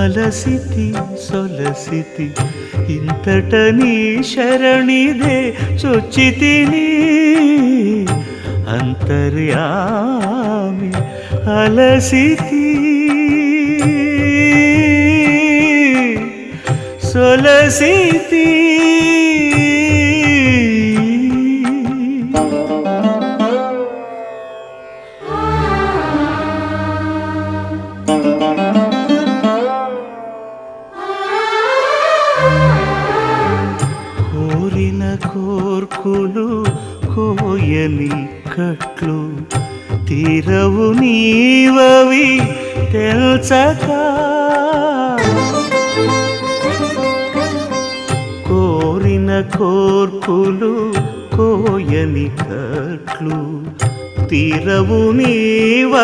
అలసితి సొలసితి ఇంతట నీ శరణిదే చొచ్చితిని అంతర్యామి అలసితి సొలసితి కోరిన కోర్కులు కోయని కట్లు తీరవు నీవవి తెల్చక కోరిన కోర్కులు కోయని కట్లు తీరవు నీవ